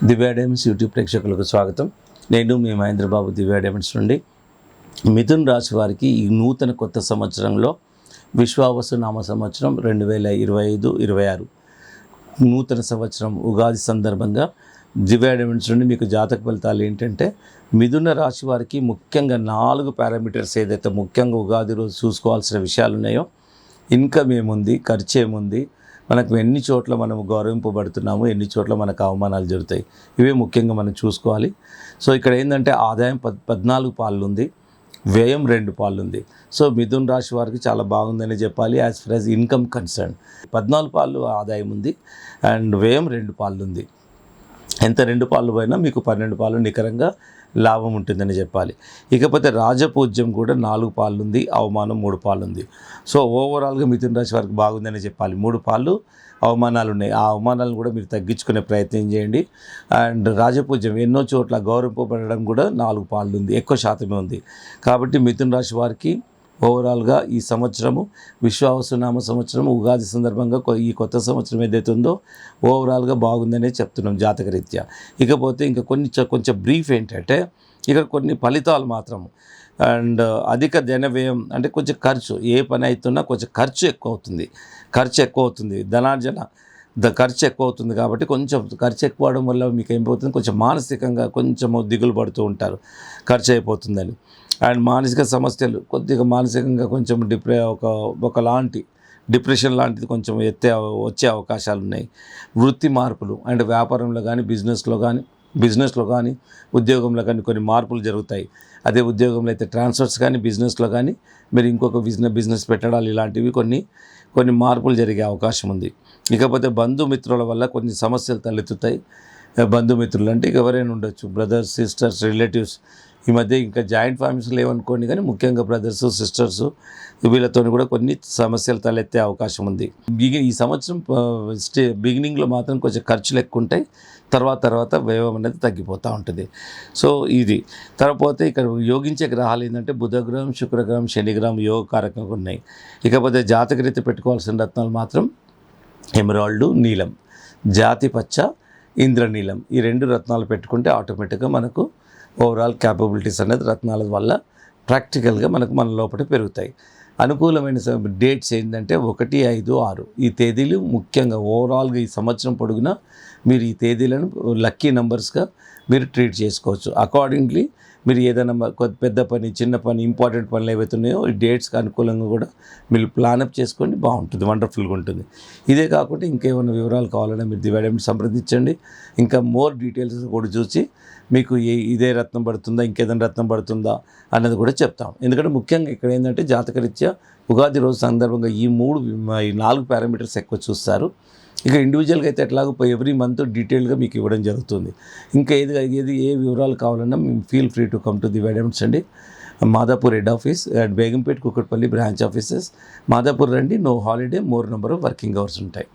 దివ్య diamonds YouTube ప్రేక్షకులకు స్వాగతం. నేను మీ మహేంద్రబాబు, దివ్య డైమండ్స్ నుండి. మిథున్ రాశి వారికి ఈ నూతన కొత్త సంవత్సరంలో విశ్వావసు నామ సంవత్సరం 2025-26 నూతన సంవత్సరం ఉగాది సందర్భంగా దివ్య డైమండ్స్ నుండి మీకు జాతక ఫలితాలు ఏంటంటే, మిథున రాశి వారికి ముఖ్యంగా 4 పారామీటర్స్ ఏదైతే ముఖ్యంగా ఉగాది రోజు చూసుకోవాల్సిన విషయాలు ఉన్నాయో, ఇన్కమ్ ఏముంది, ఖర్చు ఏముంది, మనకు ఎన్ని చోట్ల మనం గౌరవింపబడుతున్నాము, ఎన్ని చోట్ల మనకు అవమానాలు జరుగుతాయి, ఇవే ముఖ్యంగా మనం చూసుకోవాలి. సో ఇక్కడ ఏంటంటే ఆదాయం 14 పాళ్ళు ఉంది, వ్యయం 2 పాళ్ళు ఉంది. సో మిథున్ రాశి వారికి చాలా బాగుందని చెప్పాలి. As for as income concern 14 పాళ్ళు ఆదాయం ఉంది అండ్ వ్యయం 2 పాళ్ళు ఉంది. ఎంత 2 పాళ్ళు పోయినా మీకు 12 పాళ్ళు నికరంగా లాభం ఉంటుందని చెప్పాలి. ఇకపోతే రాజపూజ్యం కూడా 4 పాళ్ళు ఉంది, అవమానం 3 పాళ్ళు ఉంది. సో ఓవరాల్గా మిథున రాశి వారికి బాగుందని చెప్పాలి. 3 పాళ్ళు అవమానాలు ఉన్నాయి. ఆ అవమానాలను కూడా మీరు తగ్గించుకునే ప్రయత్నం చేయండి. అండ్ రాజపూజ్యం ఎన్నో చోట్ల గౌరవింపబడడం కూడా 4 పాళ్ళు ఉంది, ఎక్కువ శాతమే ఉంది. కాబట్టి మిథున రాశి వారికి ఓవరాల్గా ఈ సంవత్సరము విశ్వావసునామ సంవత్సరం ఉగాది సందర్భంగా ఈ కొత్త సంవత్సరం ఏదైతే ఉందో ఓవరాల్గా బాగుందనే చెప్తున్నాం జాతకరీత్యా. ఇకపోతే ఇంకా కొంచెం బ్రీఫ్ ఏంటంటే, ఇక్కడ కొన్ని ఫలితాలు మాత్రం అండ్ అధిక ధన వ్యయం అంటే కొంచెం ఖర్చు, ఏ పని అవుతున్నా కొంచెం ఖర్చు ఎక్కువ అవుతుంది. ధనార్జన ఖర్చు ఎక్కువ అవుతుంది. కాబట్టి కొంచెం ఖర్చు ఎక్కువ అవడం వల్ల మీకు ఏమైపోతుంది, కొంచెం మానసికంగా కొంచెం దిగులు పడుతూ ఉంటారు ఖర్చు అయిపోతుందని. అండ్ మానసిక సమస్యలు కొద్దిగా మానసికంగా కొంచెం ఒకలాంటి డిప్రెషన్ లాంటిది కొంచెం వచ్చే అవకాశాలు ఉన్నాయి. వృత్తి మార్పులు అండ్ వ్యాపారంలో కానీ బిజినెస్లో కానీ ఉద్యోగంలో కానీ కొన్ని మార్పులు జరుగుతాయి. అదే ఉద్యోగంలో అయితే ట్రాన్స్ఫర్స్ కానీ, బిజినెస్లో కానీ మీరు ఇంకొక బిజినెస్ పెట్టడాలు ఇలాంటివి కొన్ని మార్పులు జరిగే అవకాశం ఉంది. ఇకపోతే బంధుమిత్రుల వల్ల కొన్ని సమస్యలు తలెత్తుతాయి. బంధుమిత్రులు అంటే ఎవరైనా ఉండొచ్చు, బ్రదర్స్, సిస్టర్స్, రిలేటివ్స్. ఈ మధ్య ఇంకా జాయింట్ ఫ్యామిలీస్ లేవనుకోండి, కానీ ముఖ్యంగా బ్రదర్స్, సిస్టర్స్ వీళ్ళతో కూడా కొన్ని సమస్యలు తలెత్తే అవకాశం ఉంది. ఈ సంవత్సరం బిగినింగ్లో మాత్రం కొంచెం ఖర్చులు ఎక్కువ ఉంటాయి, తర్వాత వ్యయం అనేది తగ్గిపోతూ ఉంటుంది. సో ఇది తర్వాత ఇక్కడ యోగించే గ్రహాలు ఏంటంటే బుధగ్రహం, శుక్రగ్రహం, శనిగ్రహం యోగకారకంగా ఉన్నాయి. ఇకపోతే జాతకరీత్యా పెట్టుకోవాల్సిన రత్నాలు మాత్రం ఎమరాల్డ్, నీలం, జాతి పచ్చ, ఇంద్రనీలం, ఈ 2 రత్నాలు పెట్టుకుంటే ఆటోమేటిక్గా మనకు ఓవరాల్ క్యాపబిలిటీస్ అనేది రత్నాల వల్ల ప్రాక్టికల్గా మన లోపల పెరుగుతాయి. అనుకూలమైన డేట్స్ ఏంటంటే 1, 5, 6 ఈ తేదీలు ముఖ్యంగా ఓవరాల్గా ఈ సంవత్సరం పొడుగునా మీరు ఈ తేదీలను లక్కీ నెంబర్స్గా మీరు ట్రీట్ చేసుకోవచ్చు. అకార్డింగ్లీ మీరు ఏదైనా పెద్ద పని, చిన్న పని, ఇంపార్టెంట్ పనులు ఏవైతే ఉన్నాయో ఈ డేట్స్కి అనుకూలంగా కూడా మీరు ప్లానప్ చేసుకోండి, బాగుంటుంది, వండర్ఫుల్గా ఉంటుంది. ఇదే కాకుండా ఇంకేమైనా వివరాలు కావాలన్నా మీరు దివ్య డైమండ్స్ సంప్రదించండి. ఇంకా మోర్ డీటెయిల్స్ కూడా చూసి మీకు ఇదే రత్నం పడుతుందా, ఇంకేదైనా రత్నం పడుతుందా అన్నది కూడా చెప్తాం. ఎందుకంటే ముఖ్యంగా ఇక్కడ ఏంటంటే జాతకరీత్యా ఉగాది రోజు సందర్భంగా ఈ 4 పారామీటర్స్ ఎక్కువ చూస్తారు. ఇక ఇండివిజువల్గా అయితే ఎట్లాగో ఎవ్రీ మంత్ డీటెయిల్గా మీకు ఇవ్వడం జరుగుతుంది. ఇంకా ఏ వివరాలు కావాలన్నా feel free to come to Divya diamonds అండి. Madhapur head office and Begumpet, Kukatpally branch offices. Madhapur రండి, no holiday, more number of working hours ఉంటాయి.